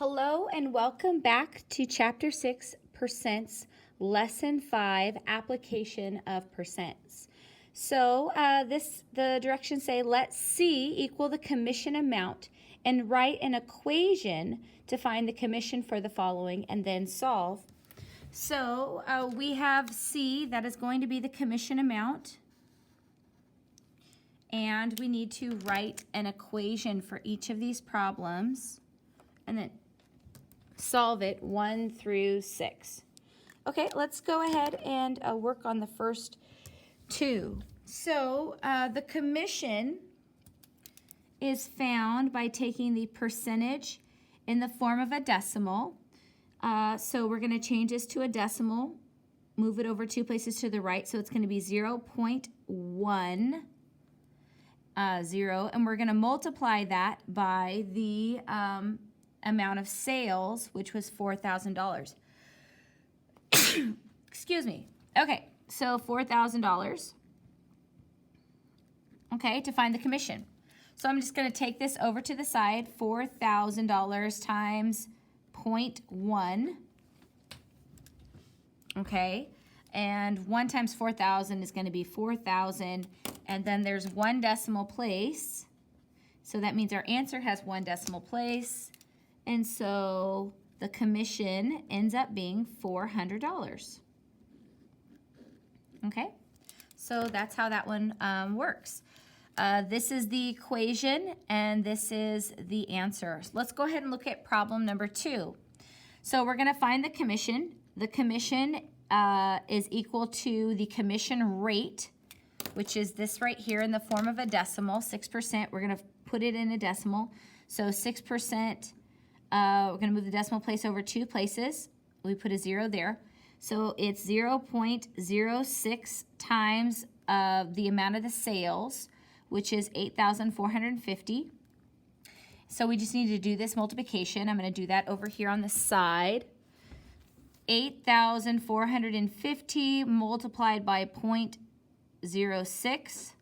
Hello and welcome back to Chapter 6, Percents, Lesson 5, Application of Percents. So the directions say, let C equal the commission amount and write an equation to find the commission for the following and then solve. So we have C, that is going to be the commission amount. And we need to write an equation for each of these problems and then solve it 1 through 6. Okay, let's go ahead and work on the first two. So the commission is found by taking the percentage in the form of a decimal. So we're going to change this to a decimal, move it over 2 places to the right, so it's going to be 0.10, and we're going to multiply that by the amount of sales, which was $4,000. Excuse me. Okay, so $4,000. Okay, to find the commission. So I'm just going to take this over to the side. $4,000 times 0.1. Okay, and 1 times 4,000 is going to be 4,000, and then there's 1 decimal place. So that means our answer has 1 decimal place. And so the commission ends up being $400. Okay, so that's how that one works. This is the equation, and this is the answer. So let's go ahead and look at problem number 2. So we're going to find the commission. The commission is equal to the commission rate, which is this right here in the form of a decimal, 6%. We're going to put it in a decimal. So 6%. We're going to move the decimal place over 2 places. We put a 0 there. So it's 0.06 times the amount of the sales, which is 8,450. So we just need to do this multiplication. I'm going to do that over here on the side. 8,450 multiplied by 0.06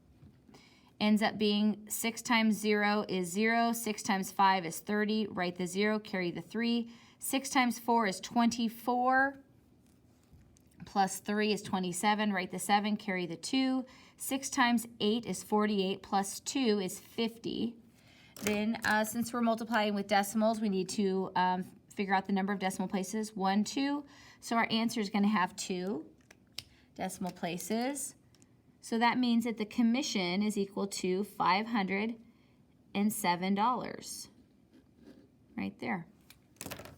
ends up being 6 times 0 is 0, 6 times 5 is 30, write the 0, carry the 3. 6 times 4 is 24, plus 3 is 27, write the 7, carry the 2. 6 times 8 is 48, plus 2 is 50. Then since we're multiplying with decimals, we need to figure out the number of decimal places, 1, 2. So our answer is going to have 2 decimal places. So that means that the commission is equal to $507 right there.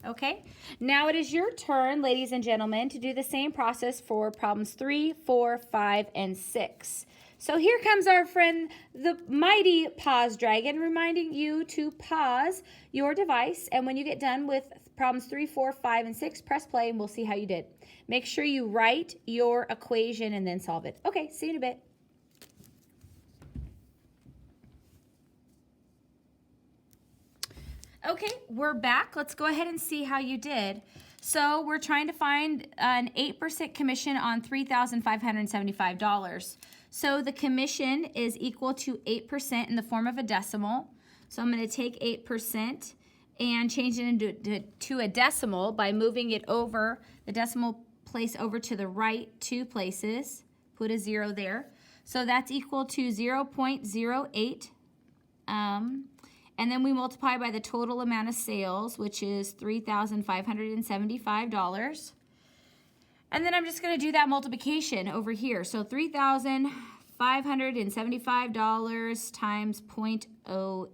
Okay, now it is your turn, ladies and gentlemen, to do the same process for problems 3, 4, 5, and 6. So here comes our friend, the mighty Pause Dragon, reminding you to pause your device, and when you get done with problems 3, 4, 5, and 6, press play, and we'll see how you did. Make sure you write your equation and then solve it. Okay, see you in a bit. Okay, we're back. Let's go ahead and see how you did. So we're trying to find an 8% commission on $3,575. So the commission is equal to 8% in the form of a decimal. So I'm going to take 8% and change it into a decimal by moving it over, the decimal place over to the right 2 places. Put a 0 there. So that's equal to 0.08. And then we multiply by the total amount of sales, which is $3,575. And then I'm just going to do that multiplication over here. So $3,575 times 0.08 or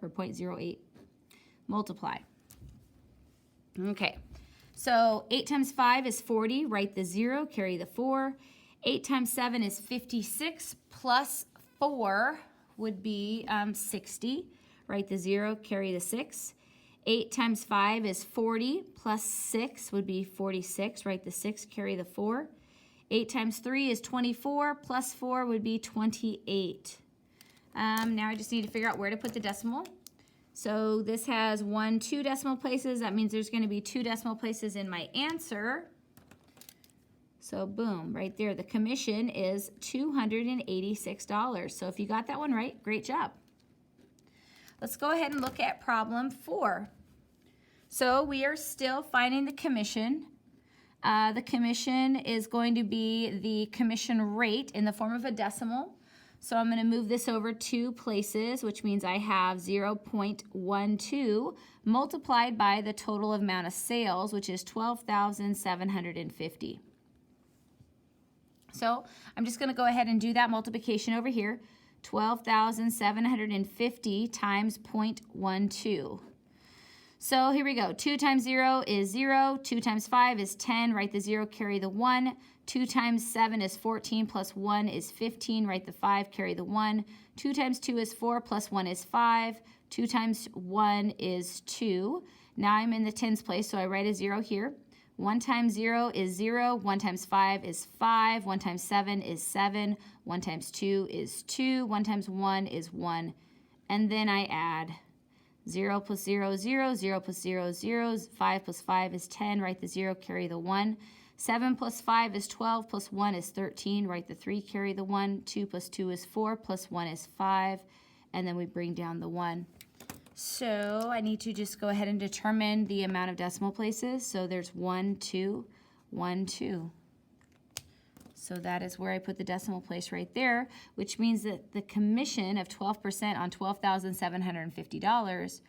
0.08. Multiply. Okay. So 8 times 5 is 40. Write the 0, carry the 4. 8 times 7 is 56 plus 4 would be 60. Write the 0, carry the 6. 8 times 5 is 40, plus 6 would be 46. Write the 6, carry the 4. 8 times 3 is 24, plus 4 would be 28. Now I just need to figure out where to put the decimal. So this has 1, 2 decimal places. That means there's going to be 2 decimal places in my answer. So boom, right there. The commission is $286. So if you got that one right, great job. Let's go ahead and look at problem 4. So we are still finding the commission. The commission is going to be the commission rate in the form of a decimal. So I'm going to move this over 2 places, which means I have 0.12 multiplied by the total amount of sales, which is 12,750. So I'm just going to go ahead and do that multiplication over here. 12,750 times 0.12. So here we go. 2 times 0 is 0. 2 times 5 is 10. Write the 0, carry the 1. 2 times 7 is 14, plus 1 is 15. Write the 5, carry the 1. 2 times 2 is 4, plus 1 is 5. 2 times 1 is 2. Now I'm in the tens place, so I write a 0 here. 1 times 0 is 0. 1 times 5 is 5. 1 times 7 is 7. 1 times 2 is 2. 1 times 1 is 1. And then I add 0 plus 0, 0. 0 plus 0, 0. 5 plus 5 is 10. Write the 0, carry the 1. 7 plus 5 is 12, plus 1 is 13. Write the 3, carry the 1. 2 plus 2 is 4, plus 1 is 5. And then we bring down the 1. So I need to just go ahead and determine the amount of decimal places. So there's 1, 2, 1, 2. So that is where I put the decimal place right there, which means that the commission of 12% on $12,750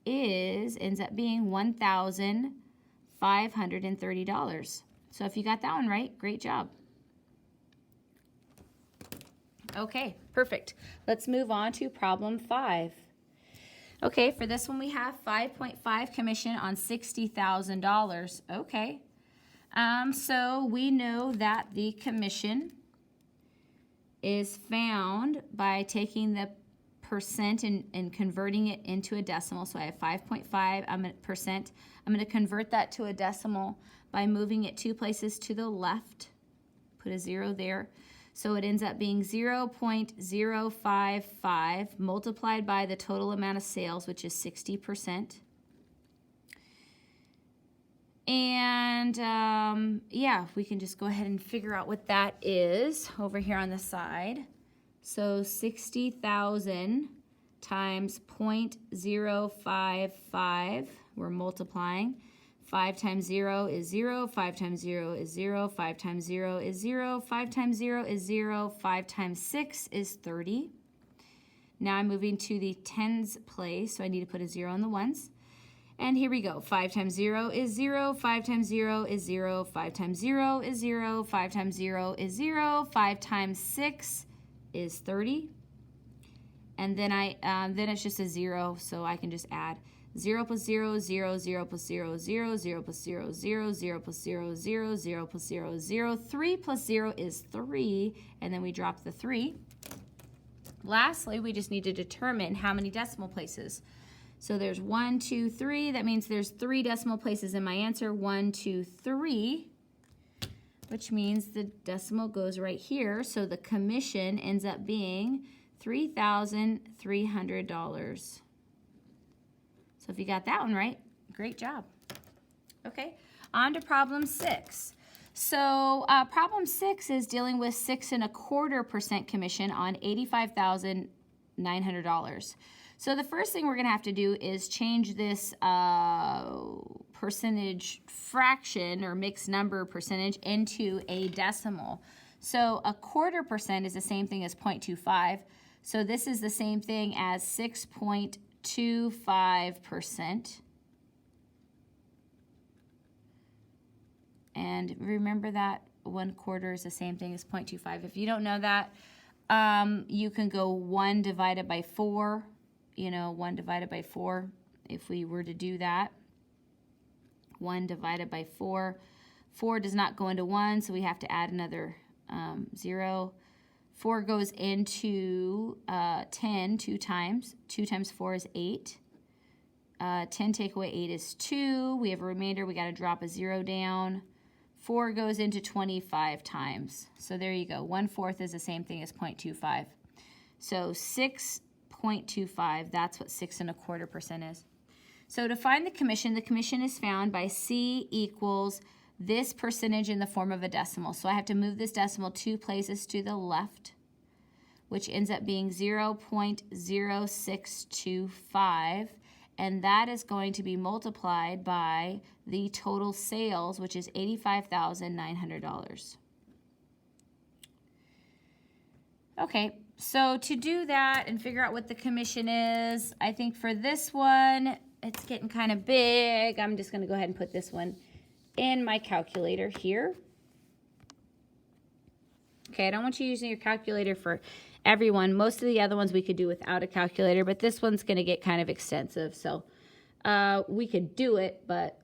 ends up being $1,530. So if you got that one right, great job. Okay, perfect. Let's move on to problem 5. Okay, for this one we have 5.5 commission on $60,000. Okay. So we know that the commission is found by taking the percent and converting it into a decimal. So I have 5.5 percent. I'm going to convert that to a decimal by moving it 2 places to the left. Put a 0 there. So it ends up being 0.055 multiplied by the total amount of sales, which is 60%. And yeah, we can just go ahead and figure out what that is over here on the side. So 60,000 times 0.055, we're multiplying. 5 times 0 is 0, 5 times 0 is 0, 5 times 0 is 0, 5 times 0 is 0, 5 times 6 is 30. Now I'm moving to the tens place, so I need to put a 0 on the ones. And here we go. 5 times 0 is 0, 5 times 0 is 0, 5 times 0 is 0, 5 times 0 is 0, 5 times 6 is 30. And then then it's just a 0, so I can just add 0 plus 0, 0, 0 plus 0, 0, 0 plus 0, 0, 0 plus 0, 0, 0 plus 0, 0. 3 plus 0 is 3, and then we drop the 3. Lastly, we just need to determine how many decimal places. So there's 1, 2, 3. That means there's 3 decimal places in my answer. 1, 2, 3, which means the decimal goes right here. So the commission ends up being $3,300. So if you got that one right, great job. Okay, on to problem 6. So problem 6 is dealing with 6.25% commission on $85,900. So the first thing we're going to have to do is change this percentage fraction or mixed number percentage into a decimal. So 1/4% is the same thing as 0.25. So this is the same thing as 6.25%. And remember that 1/4 is the same thing as 0.25. If you don't know that, you can go 1 divided by 4. 1 divided by 4, if we were to do that. 1 divided by 4. 4 does not go into 1, so we have to add another 0. 4 goes into 10 2 times. 2 times 4 is 8. 10 take away 8 is 2. We have a remainder. We got to drop a 0 down. 4 goes into 25 times. So there you go. 1/4 is the same thing as 0.25. So 6.25, that's what 6.25% is. So to find the commission is found by C equals this percentage in the form of a decimal. So I have to move this decimal 2 places to the left, which ends up being 0.0625. and that is going to be multiplied by the total sales, which is $85,900. Okay, so to do that and figure out what the commission is, I think for this one, it's getting kind of big. I'm just going to go ahead and put this one in my calculator here. Okay, I don't want you using your calculator for everyone. Most of the other ones we could do without a calculator, but this one's going to get kind of extensive. So we could do it, but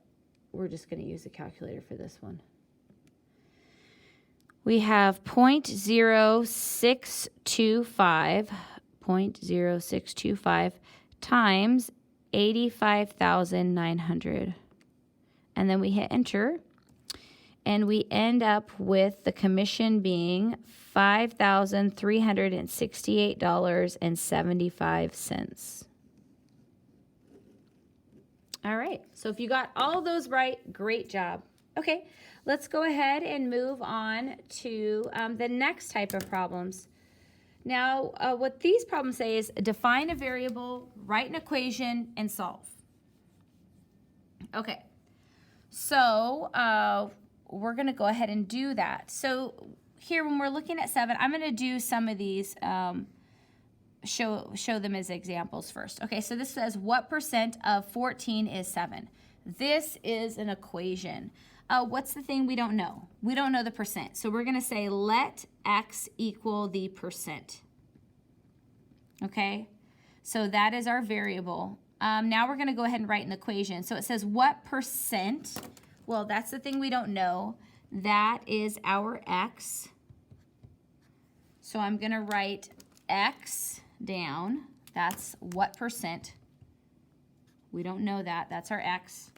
we're just going to use a calculator for this one. We have 0.0625 times 85,900. And then we hit enter. And we end up with the commission being $5,368.75. All right, so if you got all those right, great job. Okay, let's go ahead and move on to the next type of problems. Now, what these problems say is define a variable, write an equation, and solve. Okay, so we're going to go ahead and do that. So here, when we're looking at 7, I'm going to do some of these, show them as examples first. Okay, so this says what percent of 14 is 7? This is an equation. What's the thing we don't know? We don't know the percent. So we're going to say let x equal the percent. Okay, so that is our variable. Now we're going to go ahead and write an equation. So it says what percent. Well, that's the thing we don't know. That is our x. So I'm going to write x down. That's what percent. We don't know that. That's our x.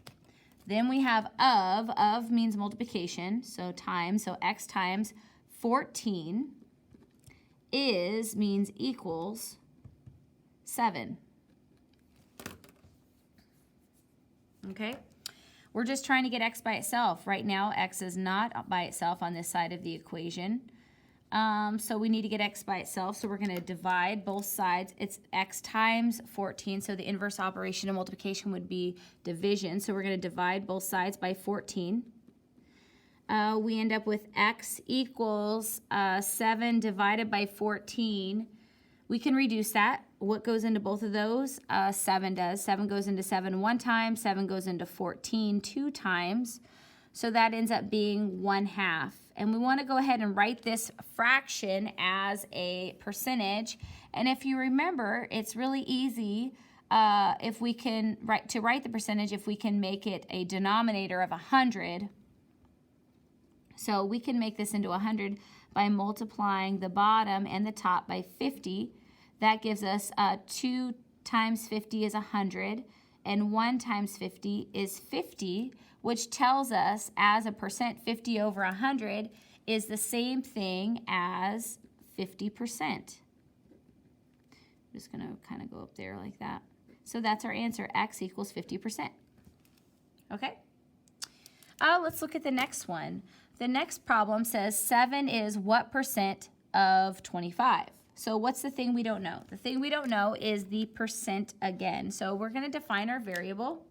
Then we have of. Of means multiplication, so times. So x times 14 means equals 7. Okay? We're just trying to get x by itself. Right now, x is not by itself on this side of the equation. So we need to get x by itself. So we're going to divide both sides. It's x times 14. So the inverse operation of multiplication would be division. So we're going to divide both sides by 14. We end up with x equals 7 divided by 14. We can reduce that. What goes into both of those? 7 does. 7 goes into 7 one time. 7 goes into 14 two times. So that ends up being 1/2. And we want to go ahead and write this fraction as a percentage. And if you remember, it's really easy if we can write the percentage, if we can make it a denominator of 100. So we can make this into 100 by multiplying the bottom and the top by 50. That gives us 2 times 50 is 100, and 1 times 50 is 50, which tells us as a percent, 50 over 100 is the same thing as 50%. I'm just going to kind of go up there like that. So that's our answer, x equals 50%. Okay? Let's look at the next one. The next problem says 7 is what percent of 25? So what's the thing we don't know? The thing we don't know is the percent again. So we're going to define our variable.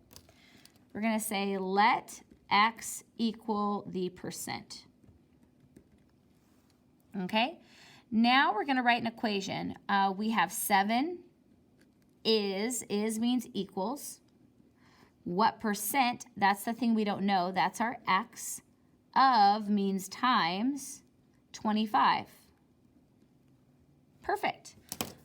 We're going to say let x equal the percent. Okay? Now we're going to write an equation. We have 7 is means equals. What percent? That's the thing we don't know. That's our x. Of means times 25. Perfect.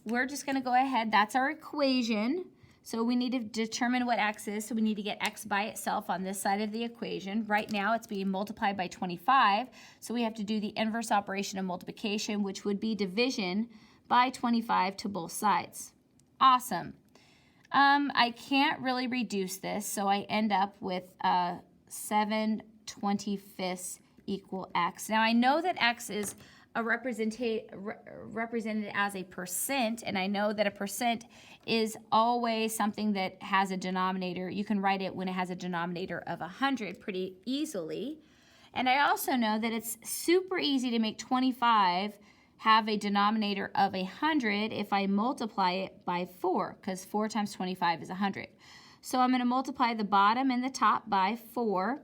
We're just going to go ahead. That's our equation. So we need to determine what x is. So we need to get x by itself on this side of the equation. Right now it's being multiplied by 25. So we have to do the inverse operation of multiplication, which would be division by 25 to both sides. Awesome. I can't really reduce this, so I end up with 7/25 equal x. Now I know that x is represented as a percent, and I know that a percent is always something that has a denominator. You can write it when it has a denominator of 100 pretty easily. And I also know that it's super easy to make 25 have a denominator of 100 if I multiply it by 4, because 4 times 25 is 100. So I'm going to multiply the bottom and the top by 4.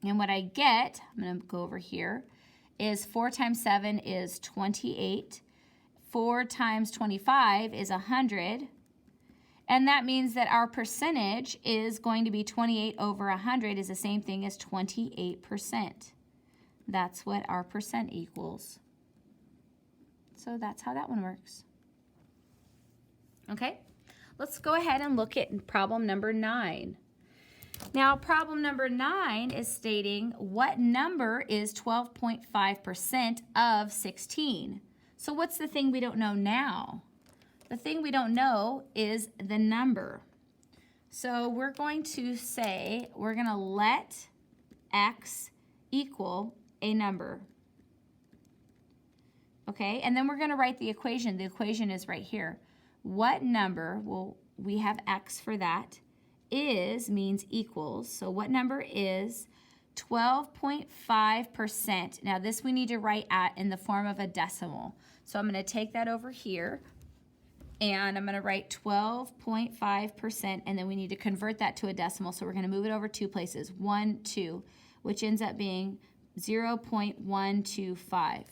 And what I get, I'm going to go over here, is 4 times 7 is 28. 4 times 25 is 100. And that means that our percentage is going to be 28 over 100 is the same thing as 28%. That's what our percent equals. So that's how that one works. Okay, let's go ahead and look at problem number 9. Now, problem number 9 is stating what number is 12.5% of 16? So what's the thing we don't know now? The thing we don't know is the number. So we're going to say, we're going to let x equal a number. Okay, and then we're going to write the equation. The equation is right here. What number, well, we have x for that, is means equals. So what number is 12.5%? Now this we need to write in the form of a decimal. So I'm going to take that over here. And I'm going to write 12.5%, and then we need to convert that to a decimal. So we're going to move it over 2 places, 1, 2, which ends up being 0.125.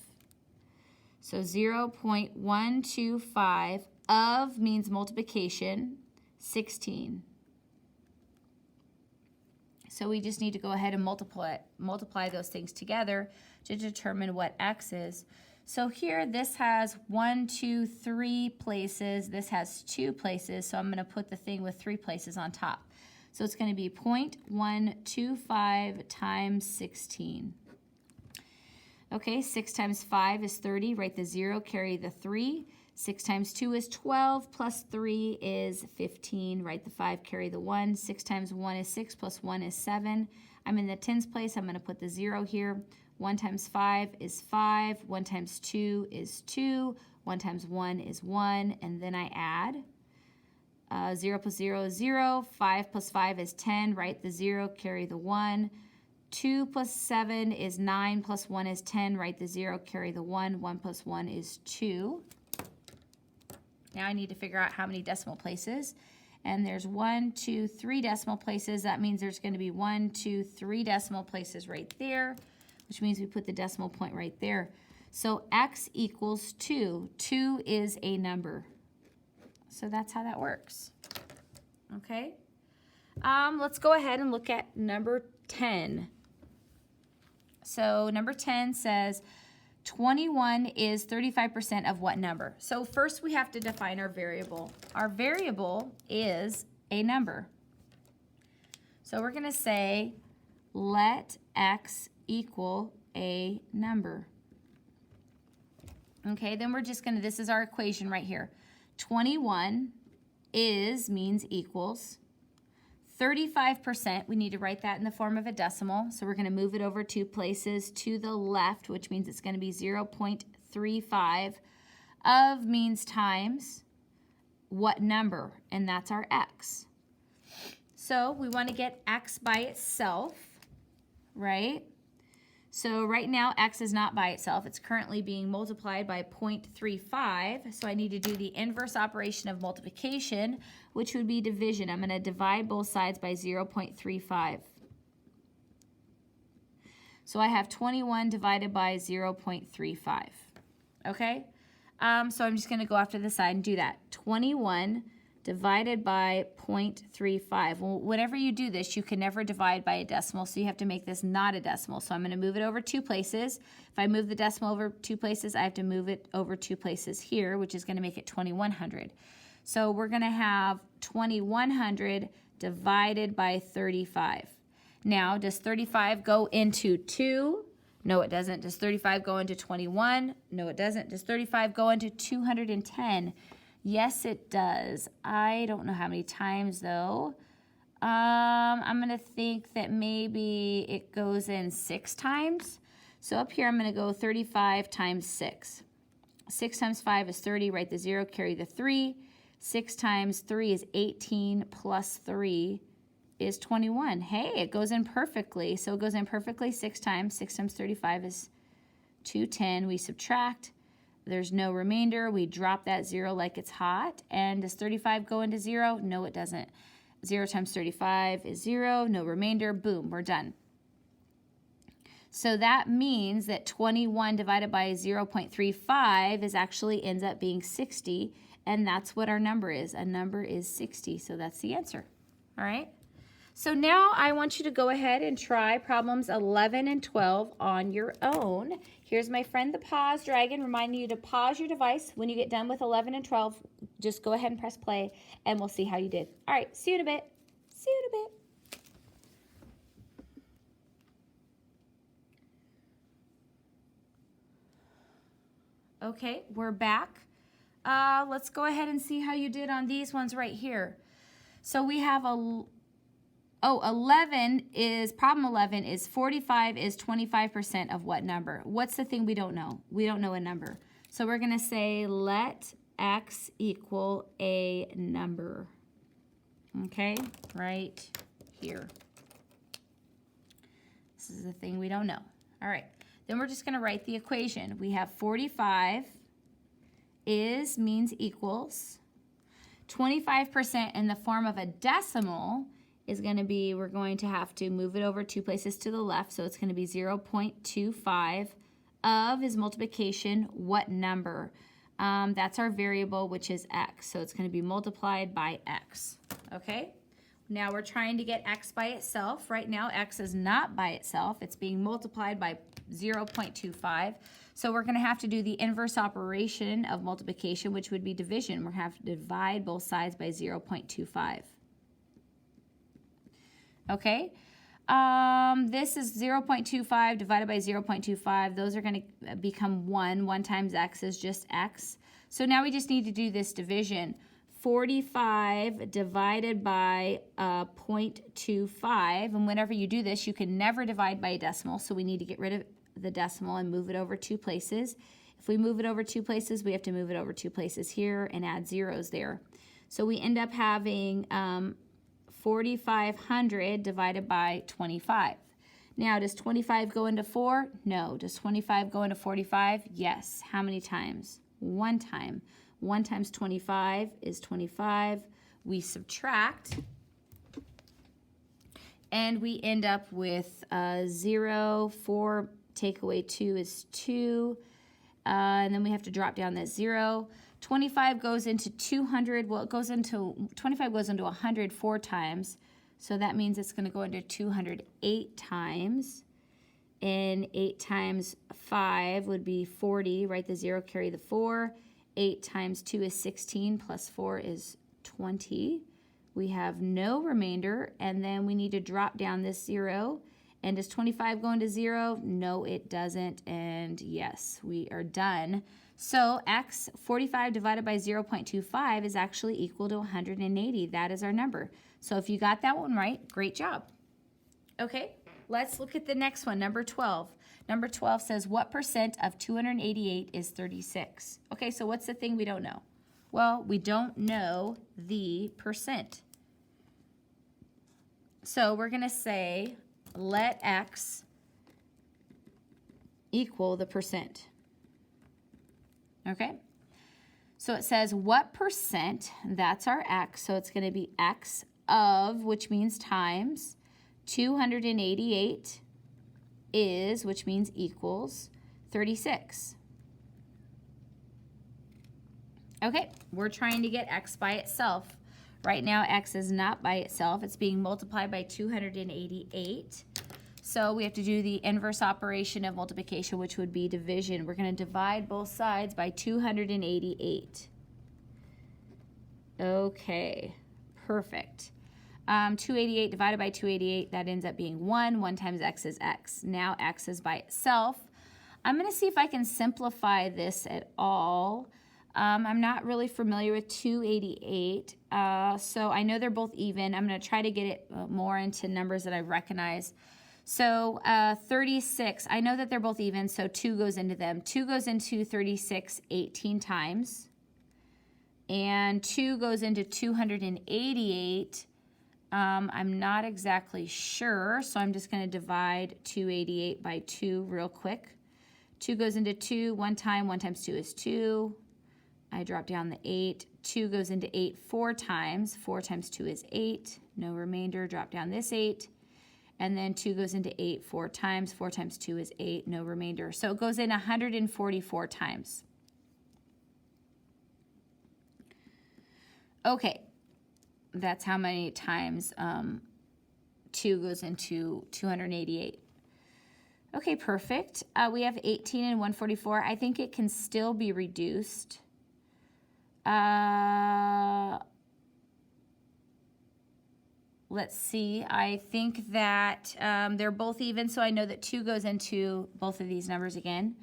So 0.125 of means multiplication, 16. So we just need to go ahead and multiply those things together to determine what x is. So here, this has 1, 2, 3 places. This has 2 places, so I'm going to put the thing with 3 places on top. So it's going to be 0.125 times 16. Okay, 6 times 5 is 30. Write the 0, carry the 3. 6 times 2 is 12, plus 3 is 15. Write the 5, carry the 1. 6 times 1 is 6, plus 1 is 7. I'm in the tens place. I'm going to put the 0 here. 1 times 5 is 5, 1 times 2 is 2, 1 times 1 is 1, and then I add. 0 plus 0 is 0, 5 plus 5 is 10, write the 0, carry the 1. 2 plus 7 is 9, plus 1 is 10, write the 0, carry the 1. 1 plus 1 is 2. Now I need to figure out how many decimal places. And there's 1, 2, 3 decimal places. That means there's going to be 1, 2, 3 decimal places right there, which means we put the decimal point right there. So x equals 2. 2 is a number. So that's how that works. Okay? Let's go ahead and look at number 10. So number 10 says 21 is 35% of what number? So first we have to define our variable. Our variable is a number. So we're going to say let x equal a number. Okay, then we're just going to, this is our equation right here. 21 is means equals 35%. We need to write that in the form of a decimal. So we're going to move it over 2 places to the left, which means it's going to be 0.35 of means times what number, and that's our x. So we want to get x by itself, right? So right now, x is not by itself. It's currently being multiplied by 0.35. So I need to do the inverse operation of multiplication, which would be division. I'm going to divide both sides by 0.35. So I have 21 divided by 0.35. Okay? So I'm just going to go after the side and do that. 21 divided by 0.35. Well, whenever you do this, you can never divide by a decimal, so you have to make this not a decimal. So I'm going to move it over 2 places. If I move the decimal over 2 places, I have to move it over 2 places here, which is going to make it 2100. So we're going to have 2100 divided by 35. Now, does 35 go into 2? No, it doesn't. Does 35 go into 21? No, it doesn't. Does 35 go into 210? Yes, it does. I don't know how many times, though. I'm going to think that maybe it goes in 6 times. So up here, I'm going to go 35 times 6. 6 times 5 is 30. Write the 0, carry the 3. 6 times 3 is 18, plus 3 is 21. Hey, it goes in perfectly. So it goes in perfectly 6 times. 6 times 35 is 210. We subtract. There's no remainder. We drop that 0 like it's hot. And does 35 go into 0? No, it doesn't. 0 times 35 is 0, no remainder, boom, we're done. So that means that 21 divided by 0.35 is actually ends up being 60, and that's what our number is. A number is 60, so that's the answer. All right? So now I want you to go ahead and try problems 11 and 12 on your own. Here's my friend the pause dragon reminding you to pause your device. When you get done with 11 and 12, just go ahead and press play, and we'll see how you did. All right, see you in a bit. See you in a bit. Okay, we're back. Let's go ahead and see how you did on these ones right here. So we have problem 11 is 45 is 25% of what number? What's the thing we don't know? We don't know a number. So we're going to say let x equal a number. Okay, right here. This is the thing we don't know. All right. Then we're just going to write the equation. We have 45 means equals. 25% in the form of a decimal is going to be, we're going to have to move it over 2 places to the left, so it's going to be 0.25 of is multiplication, what number? That's our variable, which is x, so it's going to be multiplied by x, okay? Now we're trying to get x by itself. Right now, x is not by itself. It's being multiplied by 0.25. So we're going to have to do the inverse operation of multiplication, which would be division. We're going to have to divide both sides by 0.25. Okay? This is 0.25 divided by 0.25. Those are going to become 1. 1 times x is just x. So now we just need to do this division. 45 divided by 0.25, and whenever you do this, you can never divide by a decimal, so we need to get rid of the decimal and move it over 2 places. If we move it over 2 places, we have to move it over 2 places here and add zeros there. So we end up having 4,500 divided by 25. Now, does 25 go into 4? No. Does 25 go into 45? Yes. How many times? 1 time. 1 times 25 is 25. We subtract, and we end up with 0. 4 take away 2 is 2. And then we have to drop down that 0. 25 goes into 200. Well, 25 goes into 100 4 times. So that means it's going to go into 208 times. And 8 times 5 would be 40. Write the 0, carry the 4. 8 times 2 is 16, plus 4 is 20. We have no remainder, and then we need to drop down this 0. And does 25 go into 0? No, it doesn't, and yes, we are done. So 45 divided by 0.25 is actually equal to 180. That is our number. So if you got that one right, great job. Okay, let's look at the next one, number 12. Number 12 says, what percent of 288 is 36? Okay, so what's the thing we don't know? Well, we don't know the percent. So we're going to say, let x equal the percent. Okay? So it says, what percent, that's our x, so it's going to be x of, which means times, 288 is, which means equals, 36. Okay, we're trying to get x by itself. Right now, x is not by itself. It's being multiplied by 288. So we have to do the inverse operation of multiplication, which would be division. We're going to divide both sides by 288. Okay, perfect. 288 divided by 288, that ends up being 1. 1 times x is x. Now x is by itself. I'm going to see if I can simplify this at all. I'm not really familiar with 288, so I know they're both even. I'm going to try to get it more into numbers that I recognize. So 36, I know that they're both even, so 2 goes into them. 2 goes into 36 18 times, and 2 goes into 288. I'm not exactly sure, so I'm just going to divide 288 by 2 real quick. 2 goes into 2 1 time. 1 times 2 is 2. I drop down the 8. 2 goes into 8 4 times. 4 times 2 is 8. No remainder. Drop down this 8. And then 2 goes into 8 4 times. 4 times 2 is 8. No remainder. So it goes in 144 times. Okay. That's how many times 2 goes into 288. Okay, perfect. We have 18 and 144. I think it can still be reduced. Let's see. I think that they're both even, so I know that 2 goes into both of these numbers again.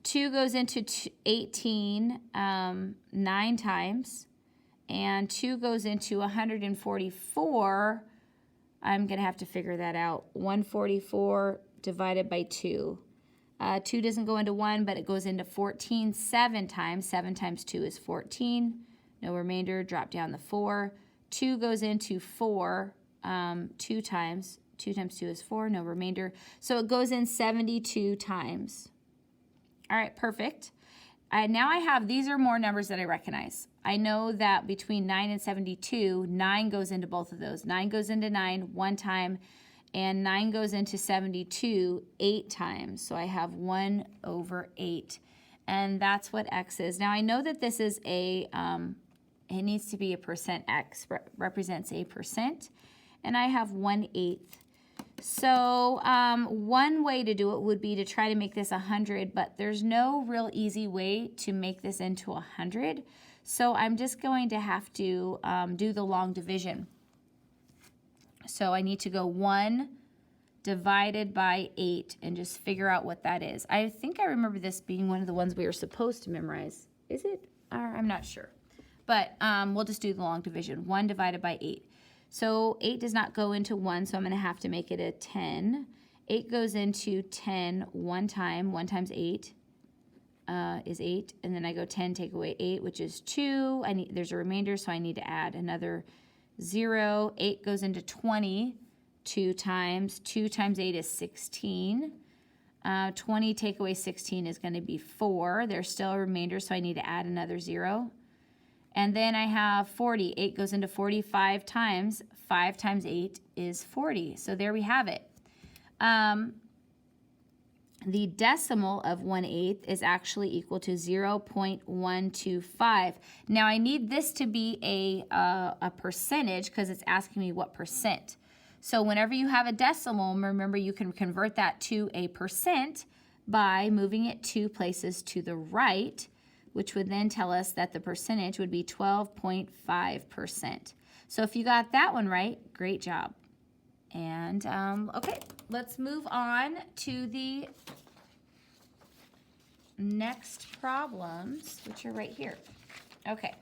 2 goes into 18 9 times, and 2 goes into 144. I'm going to have to figure that out. 144 divided by 2. 2 doesn't go into 1, but it goes into 14 7 times. 7 times 2 is 14. No remainder. Drop down the 4. 2 goes into 4 2 times. 2 times 2 is 4. No remainder. So it goes in 72 times. All right, perfect. Now I have, these are more numbers that I recognize. I know that between 9 and 72, 9 goes into both of those. 9 goes into 9 1 time, and 9 goes into 72 8 times. So I have 1 over 8. And that's what X is. Now I know that this is a, it needs to be a percent. X represents a percent. And I have 1/8. So one way to do it would be to try to make this 100, but there's no real easy way to make this into 100. So I'm just going to have to do the long division. So I need to go 1 divided by 8 and just figure out what that is. I think I remember this being one of the ones we were supposed to memorize. Is it? I'm not sure. But we'll just do the long division. 1 divided by 8. So 8 does not go into 1, so I'm going to have to make it a 10. 8 goes into 10 1 time. 1 times 8 is 8. And then I go 10, take away 8, which is 2. There's a remainder, so I need to add another 0. 8 goes into 20 2 times. 2 times 8 is 16. 20 take away 16 is going to be 4. There's still a remainder, so I need to add another 0. And then I have 40. 8 goes into 45 times. 5 times 8 is 40. So there we have it. The decimal of 1/8 is actually equal to 0.125. Now I need this to be a percentage because it's asking me what percent. So whenever you have a decimal, remember you can convert that to a percent by moving it 2 places to the right, which would then tell us that the percentage would be 12.5%. So if you got that one right, great job. And okay, let's move on to the next problems, which are right here. Okay.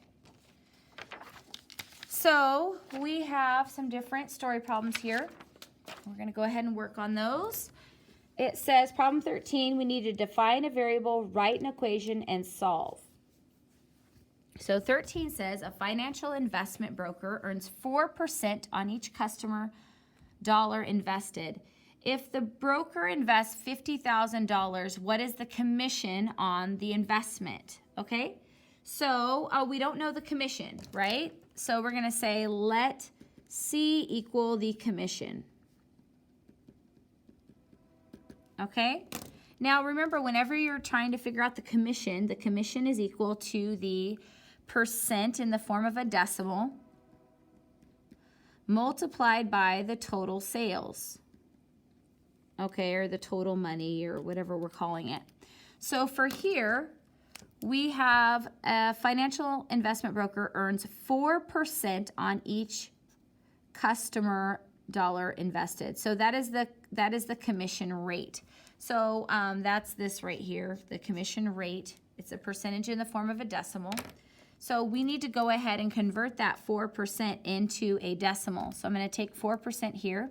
So we have some different story problems here. We're going to go ahead and work on those. It says, problem 13, we need to define a variable, write an equation, and solve. So 13 says, a financial investment broker earns 4% on each customer dollar invested. If the broker invests $50,000, what is the commission on the investment? Okay, so we don't know the commission, right? So we're going to say, let C equal the commission. Okay, now remember, whenever you're trying to figure out the commission is equal to the percent in the form of a decimal multiplied by the total sales. Okay, or the total money, or whatever we're calling it. So for here, we have a financial investment broker earns 4% on each customer dollar invested. So that is the commission rate. So that's this right here, the commission rate. It's a percentage in the form of a decimal. So we need to go ahead and convert that 4% into a decimal. So I'm going to take 4% here.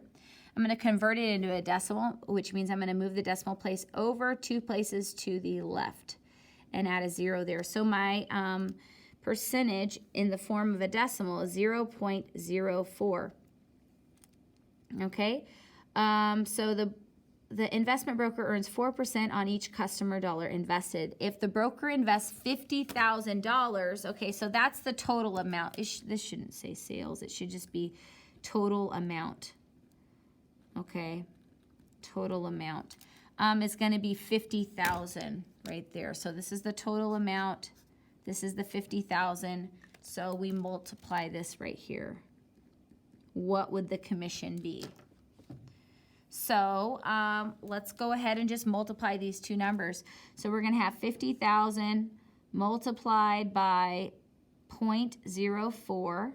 I'm going to convert it into a decimal, which means I'm going to move the decimal place over 2 places to the left and add a 0 there. So my percentage in the form of a decimal is 0.04. Okay, so the the investment broker earns 4% on each customer dollar invested. If the broker invests $50,000, okay, so that's the total amount. This shouldn't say sales. It should just be total amount. Okay, total amount is going to be 50,000 right there. So this is the total amount. This is the 50,000. So we multiply this right here. What would the commission be? So let's go ahead and just multiply these two numbers. So we're going to have 50,000 multiplied by 0.04.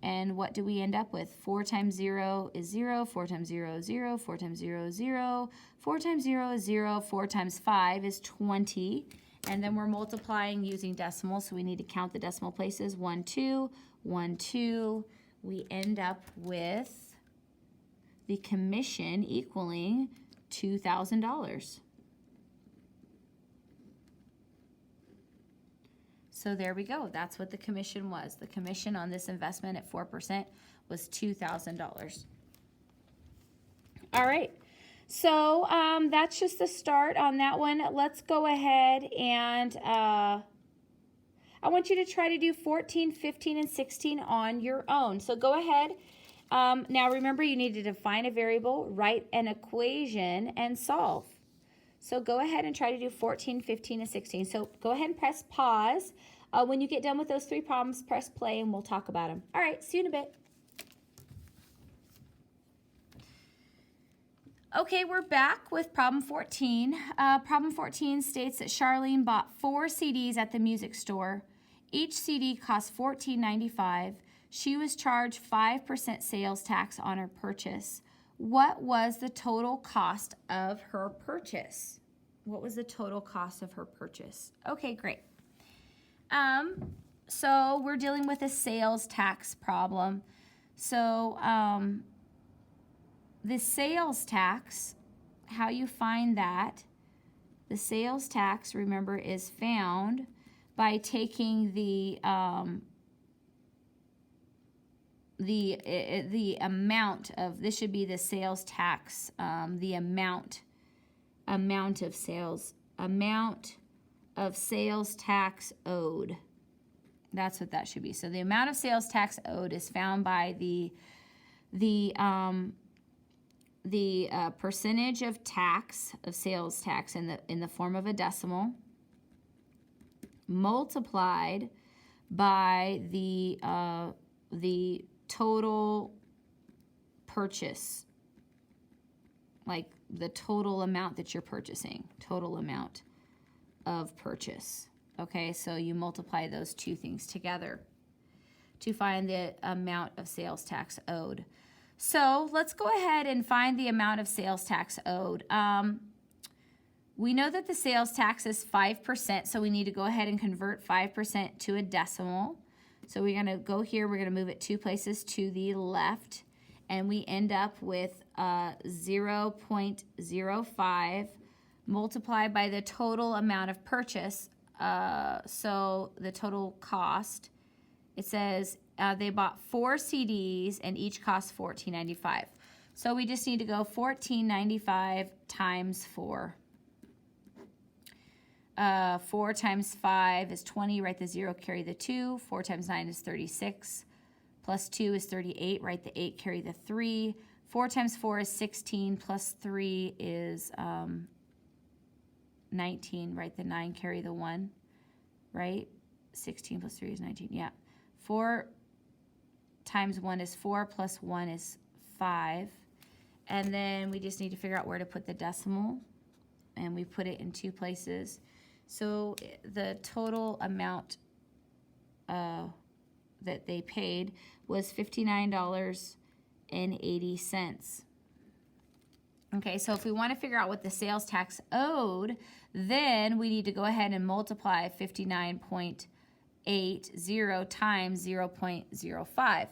And what do we end up with? 4 times 0 is 0. 4 times 0 is 0. 4 times 0 is 0. 4 times 0 is 0. 4 times 5 is 20. And then we're multiplying using decimals, so we need to count the decimal places. 1, 2, 1, 2. We end up with the commission equaling $2,000. So there we go. That's what the commission was. The commission on this investment at 4% was $2,000. All right. So that's just the start on that one. Let's go ahead and I want you to try to do 14, 15, and 16 on your own. So go ahead. Now remember, you need to define a variable, write an equation, and solve. So go ahead and try to do 14, 15, and 16. So go ahead and press pause. When you get done with those 3 problems, press play and we'll talk about them. All right, see you in a bit. Okay, we're back with problem 14. Problem 14 states that Charlene bought 4 CDs at the music store. Each CD cost $14.95. She was charged 5% sales tax on her purchase. What was the total cost of her purchase? What was the total cost of her purchase? Okay, great. So we're dealing with a sales tax problem. So the sales tax, how you find that, the sales tax, remember, is found by taking the amount of, this should be the sales tax, the amount of sales tax owed. That's what that should be. So the amount of sales tax owed is found by the percentage of tax, of sales tax in the form of a decimal, multiplied by the total purchase, like the total amount that you're purchasing, total amount of purchase. Okay, so you multiply those two things together to find the amount of sales tax owed. So let's go ahead and find the amount of sales tax owed. We know that the sales tax is 5%, so we need to go ahead and convert 5% to a decimal. So we're going to go here, we're going to move it 2 places to the left, and we end up with 0.05 multiplied by the total amount of purchase. So the total cost, it says they bought 4 CDs and each cost $14.95. So we just need to go $14.95 times 4. 4 times 5 is 20, write the 0, carry the 2. 4 times 9 is 36, plus 2 is 38, write the 8, carry the 3. 4 times 4 is 16, plus 3 is 19, write the 9, carry the 1, right? 16 plus 3 is 19, yeah. 4 times 1 is 4, plus 1 is 5. And then we just need to figure out where to put the decimal, and we put it in 2 places. So the total amount that they paid was $59.80. Okay, so if we want to figure out what the sales tax owed, then we need to go ahead and multiply 59.80 times 0.05.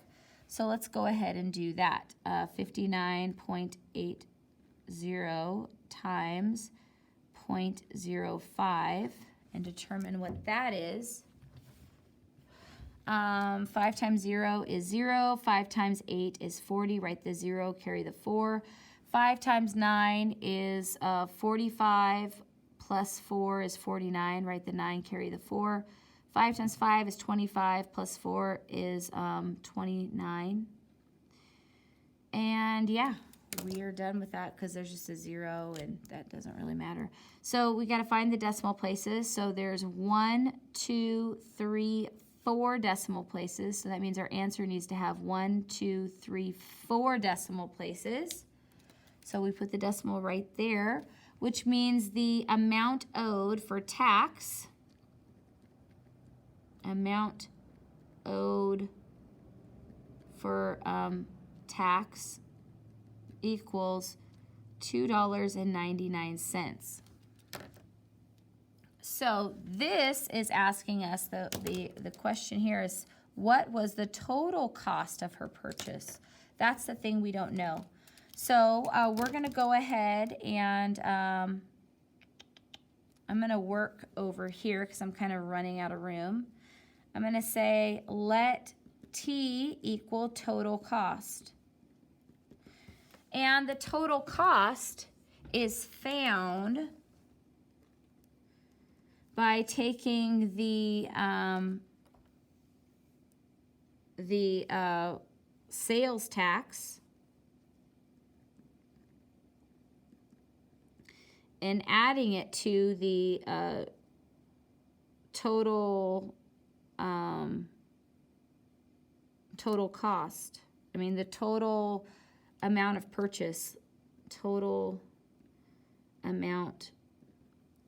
So let's go ahead and do that. 59.80 times 0.05 and determine what that is. 5 times 0 is 0. 5 times 8 is 40. Write the 0, carry the 4. 5 times 9 is 45, plus 4 is 49, right? The 9 carry the 4. 5 times 5 is 25, plus 4 is 29. And yeah, we are done with that because there's just a 0 and that doesn't really matter. So we got to find the decimal places. So there's 1, 2, 3, 4 decimal places. So that means our answer needs to have 1, 2, 3, 4 decimal places. So we put the decimal right there, which means the amount owed for tax, tax equals $2.99. So this is asking us, the question here is, what was the total cost of her purchase? That's the thing we don't know. So we're going to go ahead and I'm going to work over here because I'm kind of running out of room. I'm going to say let T equal total cost. And the total cost is found by taking the sales tax and adding it to the total cost. I mean the total amount of purchase. Total amount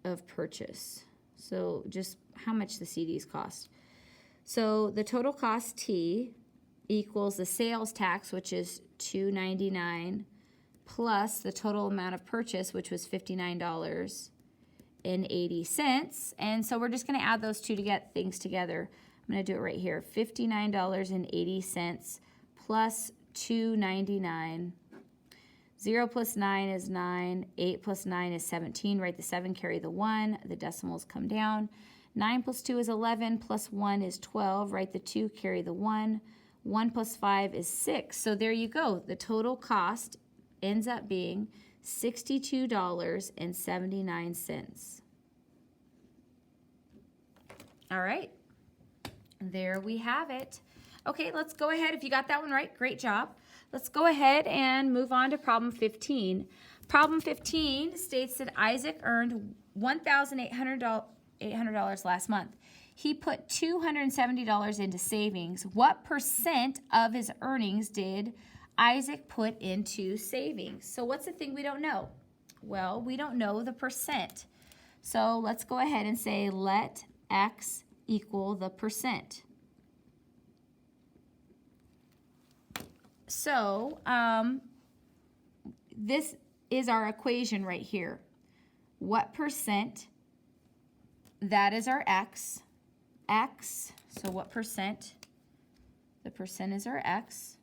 of purchase. So just how much the CDs cost. So the total cost T equals the sales tax, which is $2.99, plus the total amount of purchase, which was $59.80. And so we're just going to add those two to get things together. I'm going to do it right here. $59.80 plus $2.99. 0 plus 9 is 9. 8 plus 9 is 17. Right, the 7 carry the 1. The decimals come down. 9 plus 2 is 11. Plus 1 is 12. Right, the 2 carry the 1. 1 plus 5 is 6. So there you go. The total cost ends up being $62.79. All right. There we have it. Okay, let's go ahead. If you got that one right, great job. Let's go ahead and move on to problem 15. Problem 15 states that Isaac earned $1,800 last month. He put $270 into savings. What percent of his earnings did Isaac put into savings? So what's the thing we don't know? Well, we don't know the percent. So let's go ahead and say let X equal the percent. So this is our equation right here. What percent, that is our X. X, so what percent? The percent is our X.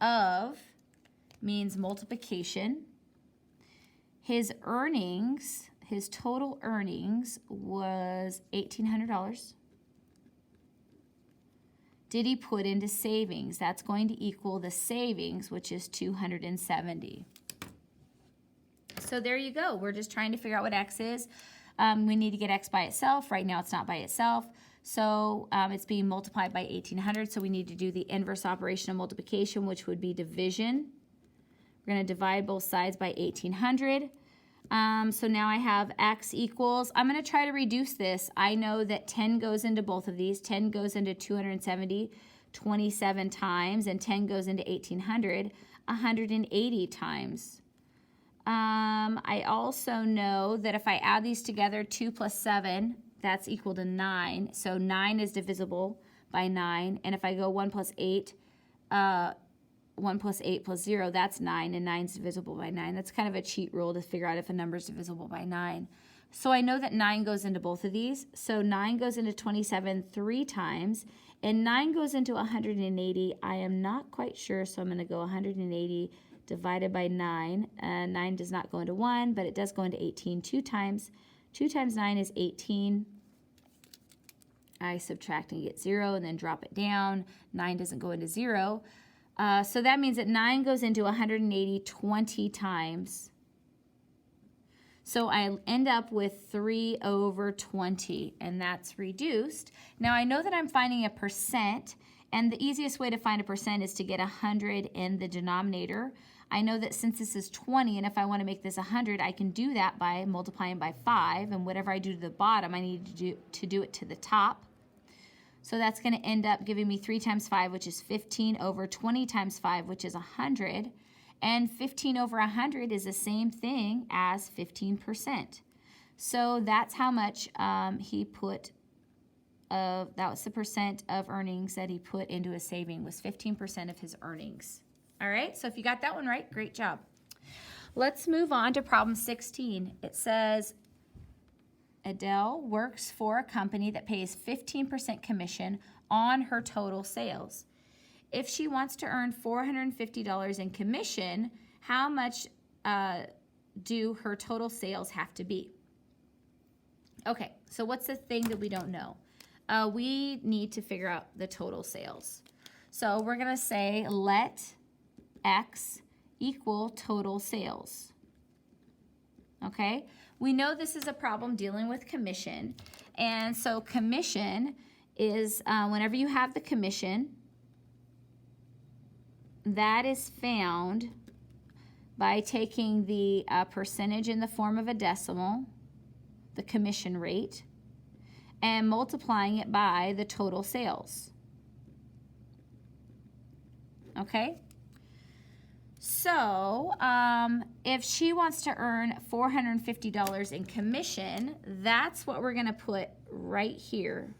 Of means multiplication. His earnings, his total earnings was $1,800. Did he put into savings? That's going to equal the savings, which is $270. So there you go. We're just trying to figure out what X is. We need to get X by itself. Right now it's not by itself. So it's being multiplied by 1,800. So we need to do the inverse operation of multiplication, which would be division. We're going to divide both sides by 1,800. So now I have X equals, I'm going to try to reduce this. I know that 10 goes into both of these. 10 goes into 270 27 times, and 10 goes into 1,800 180 times. I also know that if I add these together, 2 plus 7, that's equal to 9. So 9 is divisible by 9. And if I go 1 plus 8, 1 plus 8 plus 0, that's 9, and 9 is divisible by 9. That's kind of a cheat rule to figure out if a number is divisible by 9. So I know that 9 goes into both of these. So 9 goes into 27 3 times, and 9 goes into 180. I am not quite sure, so I'm going to go 180 divided by 9. 9 does not go into 1, but it does go into 18 2 times. 2 times 9 is 18. I subtract and get 0 and then drop it down. 9 doesn't go into 0. So that means that 9 goes into 180 20 times. So I end up with 3 over 20, and that's reduced. Now I know that I'm finding a percent, and the easiest way to find a percent is to get 100 in the denominator. I know that since this is 20, and if I want to make this 100, I can do that by multiplying by 5, and whatever I do to the bottom, I need to do it to the top. So that's going to end up giving me 3 times 5, which is 15 over 20 times 5, which is 100. And 15 over 100 is the same thing as 15%. So that's how much he put, that was the percent of earnings that he put into his saving, was 15% of his earnings. All right, so if you got that one right, great job. Let's move on to problem 16. It says, Adele works for a company that pays 15% commission on her total sales. If she wants to earn $450 in commission, how much do her total sales have to be? Okay, so what's the thing that we don't know? We need to figure out the total sales. So we're going to say let X equal total sales. Okay, we know this is a problem dealing with commission. And so commission is whenever you have the commission, that is found by taking the percentage in the form of a decimal, the commission rate, and multiplying it by the total sales. Okay? So, if she wants to earn $450 in commission, that's what we're going to put right here.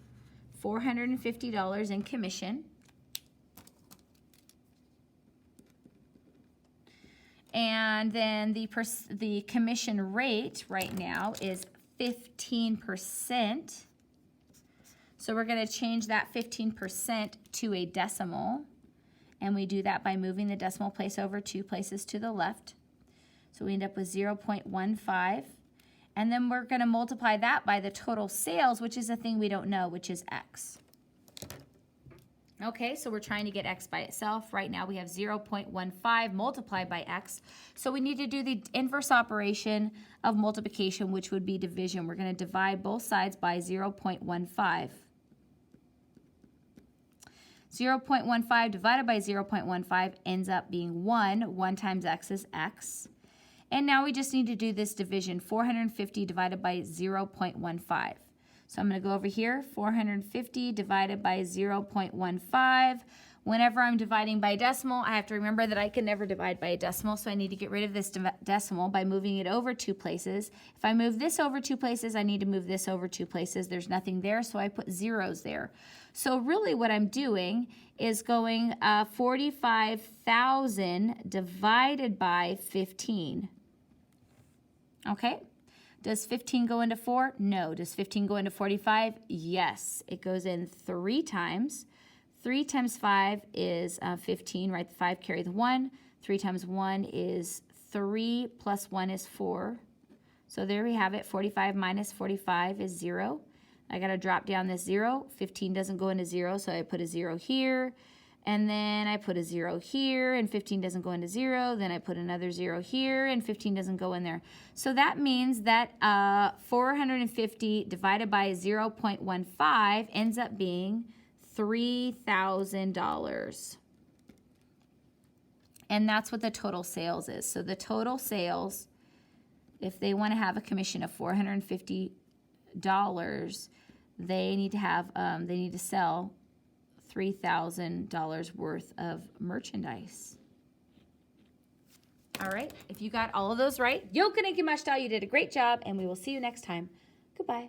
$450 in commission. And then the commission rate right now is 15%. So we're going to change that 15% to a decimal. And we do that by moving the decimal place over 2 places to the left. So we end up with 0.15. And then we're going to multiply that by the total sales, which is a thing we don't know, which is X. Okay, so we're trying to get X by itself. Right now we have 0.15 multiplied by X. So we need to do the inverse operation of multiplication, which would be division. We're going to divide both sides by 0.15. 0.15 divided by 0.15 ends up being 1. 1 times X is X. And now we just need to do this division, 450 divided by 0.15. So I'm going to go over here, 450 divided by 0.15. Whenever I'm dividing by decimal, I have to remember that I can never divide by a decimal, so I need to get rid of this decimal by moving it over 2 places. If I move this over 2 places, I need to move this over 2 places. There's nothing there, so I put zeros there. So really what I'm doing is going 45,000 divided by 15. Okay? Does 15 go into 4? No. Does 15 go into 45? Yes. It goes in 3 times. 3 times 5 is 15, right? The 5 carry the 1. 3 times 1 is 3 plus 1 is 4. So there we have it. 45 minus 45 is 0. I got to drop down this 0. 15 doesn't go into 0, so I put a 0 here. And then I put a 0 here, and 15 doesn't go into 0. Then I put another 0 here, and 15 doesn't go in there. So that means that 450 divided by 0.15 ends up being $3,000. And that's what the total sales is. So the total sales, if they want to have a commission of $450, they need to sell $3,000 worth of merchandise. All right, if you got all of those right, you did a great job, and we will see you next time. Goodbye.